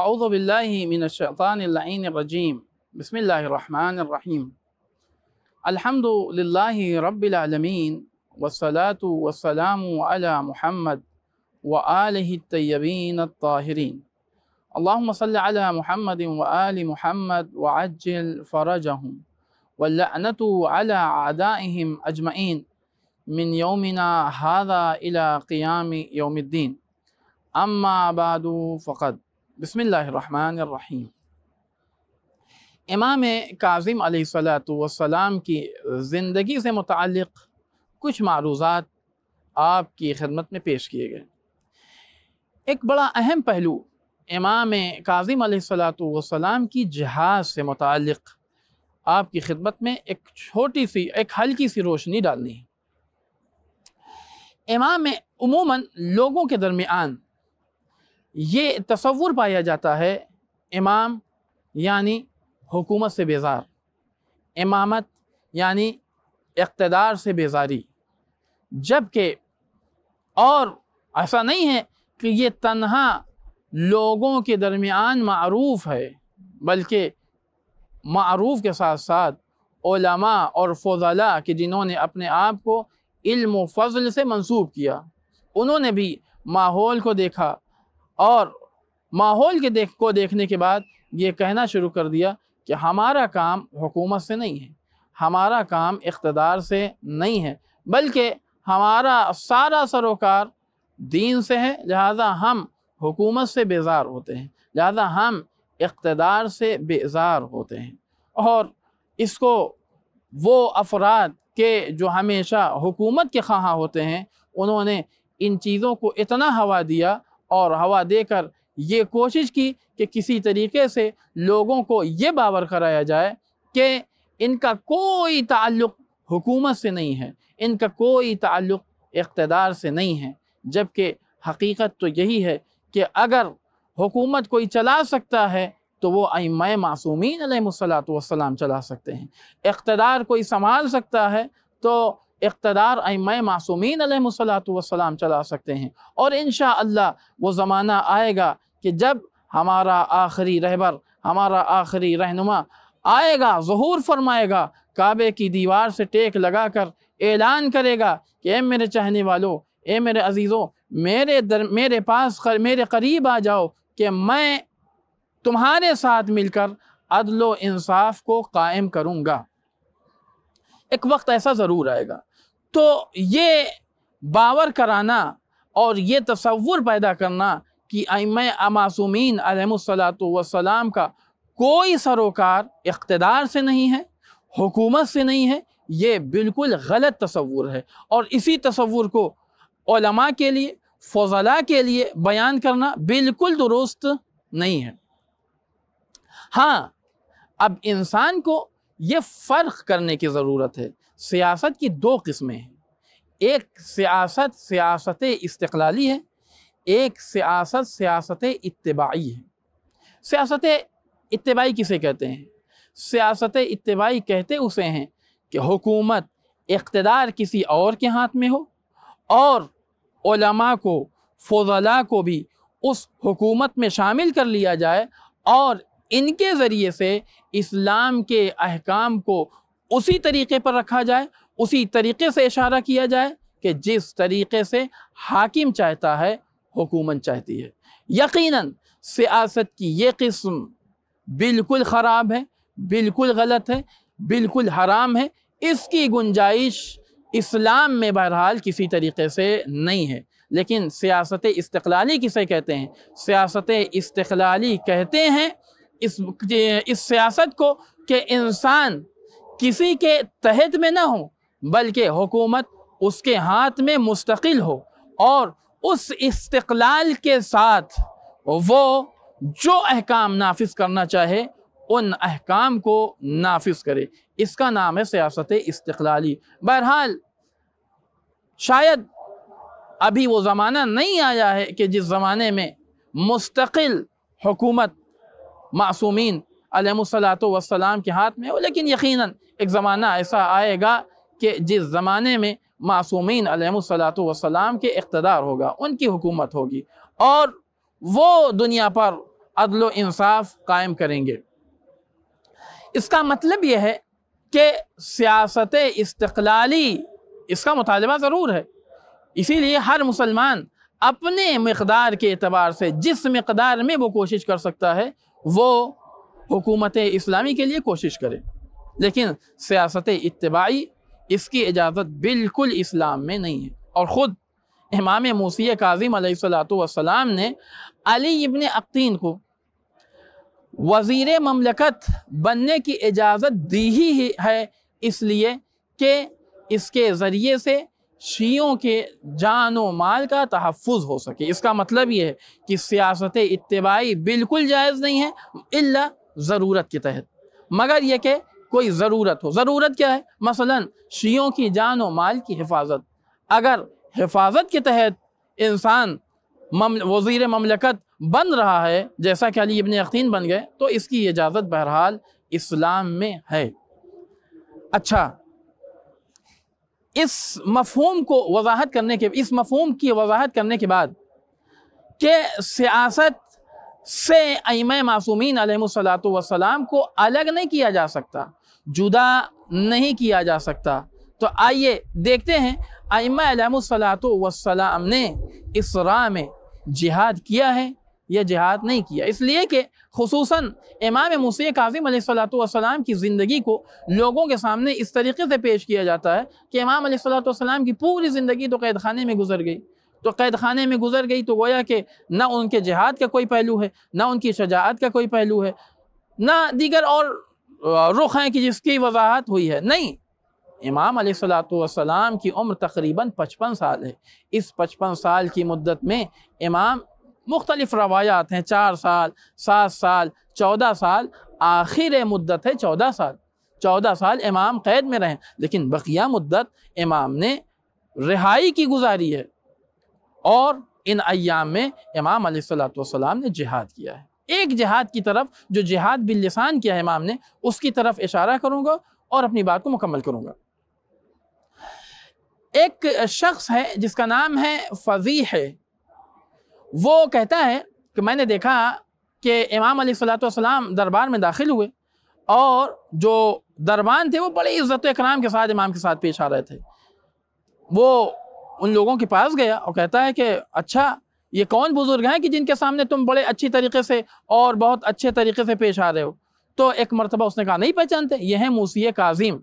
अऊज़ु बिल्लाहि मिनश्शैतानिर रजीम। बिस्मिल्लाहिर्रहमानिर्रहीम। अल्हम्दुलिल्लाहि रब्बिल आलमीन वस्सलातु वस्सलामु अला मुहम्मद व आलिहि तय्यबीन अत्ताहिरीन। अल्लाहुम्मा सल्लि अला मुहम्मदिन व आलि मुहम्मद व अज्जिल फरजहुम वल्लअनतु अला अदाइहिम अजमईन मिन यौमिना हाज़ा इला क़ियामि यौमिद्दीन। अम्मा बादु फ़क़द। बिस्मिल्लाहिर्रहमानिर्रहीम। इमाम काज़िम अलैहिस्सलातु वस्सलाम की ज़िंदगी से मुतअल्लिक़ कुछ मारूज़ात आपकी खिदमत में पेश किए गए। एक बड़ा अहम पहलू इमाम काज़िम अलैहिस्सलातु वस्सलाम की जिहाद से मुतअल्लिक़ आपकी खिदमत में एक छोटी सी, एक हल्की सी रोशनी डालनी है। इमाम में उमूमन लोगों के दरमियान ये तसव्वुर पाया जाता है, इमाम यानी हुकूमत से बेजार, इमामत यानी इक़्तिदार से बेजारी, जबकि और ऐसा नहीं है कि ये तन्हा लोगों के दरमियान मारूफ़ है, बल्कि मारूफ़ के साथ साथ उलमा और फ़ुज़ला के जिन्होंने अपने आप को इल्म व फ़ज़ल से मंसूब किया, उन्होंने भी माहौल को देखा और माहौल के देखने के बाद ये कहना शुरू कर दिया कि हमारा काम हुकूमत से नहीं है, हमारा काम इक़्तिदार से नहीं है, बल्कि हमारा सारा सरोकार दीन से है, लिहाजा हम हुकूमत से बेजार होते हैं, लिहाजा हम इक़्तिदार से बेजार होते हैं। और इसको वो अफराद के जो हमेशा हुकूमत के ख़्वाह होते हैं, उन्होंने इन चीज़ों को इतना हवा दिया और हवा देकर ये कोशिश की कि किसी तरीके से लोगों को ये बावर कराया जाए कि इनका कोई ताल्लुक़ हुकूमत से नहीं है, इनका कोई ताल्लुक़ इक़्तिदार से नहीं है, जबकि हकीकत तो यही है कि अगर हुकूमत कोई चला सकता है तो वो अइम्मा मासूमीन अलैहिमुस्सलातु वस्सलाम चला सकते हैं। इक़्तिदार कोई संभाल सकता है तो इक़्तिदार अइम्मा मासूमीन अलैहिमुस्सलातु वस्सलाम चला सकते हैं। और इंशाअल्लाह वो ज़माना आएगा कि जब हमारा आखिरी रहबर, हमारा आखिरी रहनुमा आएगा, ज़ुहूर फरमाएगा, काबे की दीवार से टेक लगाकर ऐलान करेगा कि ए मेरे चाहने वालों, ए मेरे अजीज़ों, मेरे पास मेरे करीब आ जाओ कि मैं तुम्हारे साथ मिलकर अदल व इंसाफ को कायम करूँगा। एक वक्त ऐसा ज़रूर आएगा। तो ये बावर कराना और ये तसव्वुर पैदा करना कि अइम्मा मासूमीन अलैहिमुस्सलातु वस्सलाम का कोई सरोकार इक़्तिदार से नहीं है, हुकूमत से नहीं है, ये बिल्कुल गलत तसव्वुर है। और इसी तसव्वुर को उलमा के लिए, फ़ुज़ला के लिए बयान करना बिल्कुल दुरुस्त नहीं है। हाँ, अब इंसान को ये फ़र्क करने की ज़रूरत है। सियासत की दो किस्में हैं, एक सियासत इस्तिक़लाली है, एक सियासत इत्तिबाई है। सियासत इत्तिबाई किसे कहते हैं? सियासत इत्तिबाई कहते उसे हैं कि हुकूमत इक़्तिदार किसी और के हाथ में हो और उलमा को, फ़ुज़ला को भी उस हुकूमत में शामिल कर लिया जाए और इनके ज़रिए से इस्लाम के अहकाम को उसी तरीक़े पर रखा जाए, उसी तरीक़े से इशारा किया जाए कि जिस तरीक़े से हाकिम चाहता है, हुकूमत चाहती है। यकीनन सियासत की ये किस्म बिल्कुल ख़राब है, बिल्कुल गलत है, बिल्कुल हराम है। इसकी गुंजाइश इस्लाम में बहरहाल किसी तरीक़े से नहीं है। लेकिन सियासत इस्तिक़लाली किसे कहते हैं? सियासत इस्तिक़लाली कहते हैं इस सियासत को कि इंसान किसी के तहत में ना हो, बल्कि हुकूमत उसके हाथ में मुस्तकिल हो और उस इस्तिक़लाल के साथ वो जो अहकाम नाफिज करना चाहे उन अहकाम को नाफिज करे। इसका नाम है सियासत इस्तिक़लाली। बहरहाल शायद अभी वो ज़माना नहीं आया है कि जिस ज़माने में मुस्तकिल हुकूमत मासूमीन अलैहिमुस्सलातु वस्सलाम के हाथ में हो, लेकिन यकीनन एक ज़माना ऐसा आएगा कि जिस ज़माने में मासूमीन अलैहिमुस्सलातु वस्सलाम के इक़्तिदार होगा, उनकी हुकूमत होगी और वो दुनिया पर عدل و انصاف قائم کریں گے۔ اس کا مطلب یہ ہے کہ سیاست استقلالی اس کا مطالبہ ضرور ہے، اسی لیے ہر مسلمان اپنے مقدار کے اعتبار سے جس مقدار میں وہ کوشش کر سکتا ہے وہ حکومت اسلامی کے لیے کوشش کرے، لیکن سیاست اتباعی اس کی اجازت بالکل اسلام میں نہیں ہے۔ اور خود امام موسی کاظم علیہ السلام نے علی ابن عقیل کو وزیر مملکت بننے کی اجازت دی ہی ہے، اس لیے کہ اس کے ذریعے سے شیعوں کے جان و مال کا تحفظ ہو سکے۔ اس کا مطلب یہ ہے کہ سیاست اتباعی بالکل جائز نہیں ہے الا ضرورت کے تحت، مگر یہ کہ کوئی ضرورت ہو۔ ضرورت کیا ہے؟ مثلا شیعوں کی جان و مال کی حفاظت، اگر حفاظت کے تحت انسان وزیر مملکت بن رہا ہے جیسا کہ علی ابن عقیل بن گئے تو اس کی اجازت بہرحال اسلام میں ہے۔ اچھا، اس مفہوم کی وضاحت کرنے کے بعد کہ سیاست سے ائمہ معصومین علیہ السلام کو الگ نہیں کیا جا سکتا، جدا نہیں کیا جا سکتا، تو آئیے دیکھتے ہیں ائمہ علیہ السلام نے اس راہ میں جہاد کیا ہے یا جہاد نہیں کیا۔ اس لیے کہ خصوصاً امام موسی کاظم علیہ السلام کی زندگی کو لوگوں کے سامنے اس طریقے سے پیش کیا جاتا ہے کہ امام علیہ السلام کی پوری زندگی تو قید خانے میں گزر گئی، تو قید خانے میں گزر گئی تو گویا کہ نہ ان کے جہاد کا کوئی پہلو ہے، نہ ان کی شجاعت کا کوئی پہلو ہے، نہ دیگر اور رخ ہیں کہ جس کی وضاحت ہوئی ہے۔ نہیں، امام علیہ السلام کی عمر تقریباً 55 سال ہے۔ اس 55 سال کی مدت میں امام مختلف روایات ہیں، 4 سال، 7 سال، 14 سال، آخر مدت ہے 14 سال۔ 14 سال امام قید میں رہیں، لیکن بقیہ مدت امام نے رہائی کی گزاری ہے، اور ان ایام میں امام علیہ السلام نے جہاد کیا ہے۔ ایک جہاد کی طرف جو جہاد باللسان کیا ہے امام نے، اس کی طرف اشارہ کروں گا اور اپنی بات کو مکمل کروں گا۔ ایک شخص ہے جس کا نام ہے فضیح، وہ کہتا ہے کہ میں نے دیکھا کہ امام علیہ السلام دربار میں داخل ہوئے اور جو دربان تھے وہ بڑے عزت و اکرام کے ساتھ امام کے ساتھ پیش آ رہے تھے۔ وہ ان لوگوں کے پاس گیا اور کہتا ہے کہ اچھا، یہ کون بزرگ ہیں کہ جن کے سامنے تم بڑے اچھی طریقے سے اور بہت اچھے طریقے سے پیش آ رہے ہو؟ تو ایک مرتبہ اس نے کہا نہیں پہچانتے، یہ ہیں موسی کاظم۔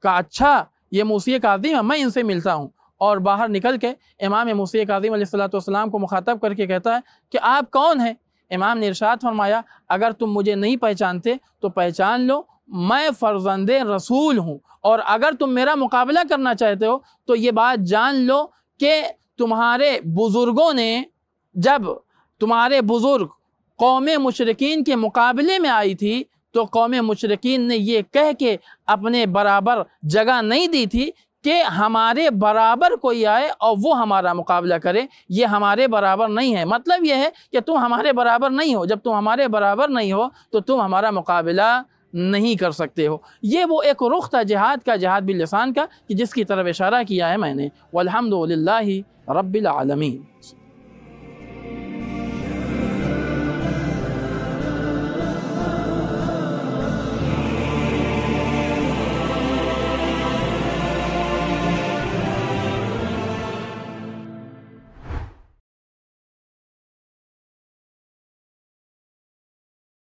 کہا اچھا، یہ موسی کاظم ہے، میں ان سے ملتا ہوں۔ اور باہر نکل کے امام موسی کاظم علیہ السلام کو مخاطب کر کے کہتا ہے کہ آپ کون ہیں؟ امام نے ارشاد فرمایا اگر تم مجھے نہیں پہچانتے تو پہچان لو، میں فرزند رسول ہوں، اور اگر تم میرا مقابلہ کرنا چاہتے ہو تو یہ بات جان لو کہ تمہارے بزرگوں نے، جب تمہارے بزرگ قوم مشرکین کے مقابلے میں آئی تھی تو قوم مشرکین نے یہ کہہ کے اپنے برابر جگہ نہیں دی تھی کہ ہمارے برابر کوئی آئے اور وہ ہمارا مقابلہ کرے، یہ ہمارے برابر نہیں ہے۔ مطلب یہ ہے کہ تم ہمارے برابر نہیں ہو، جب تم ہمارے برابر نہیں ہو تو تم ہمارا مقابلہ نہیں کر سکتے ہو۔ یہ وہ ایک رخ تھا جہاد کا، جہاد باللسان کا، کہ جس کی طرف اشارہ کیا ہے میں نے۔ والحمد للہ رب العالمین۔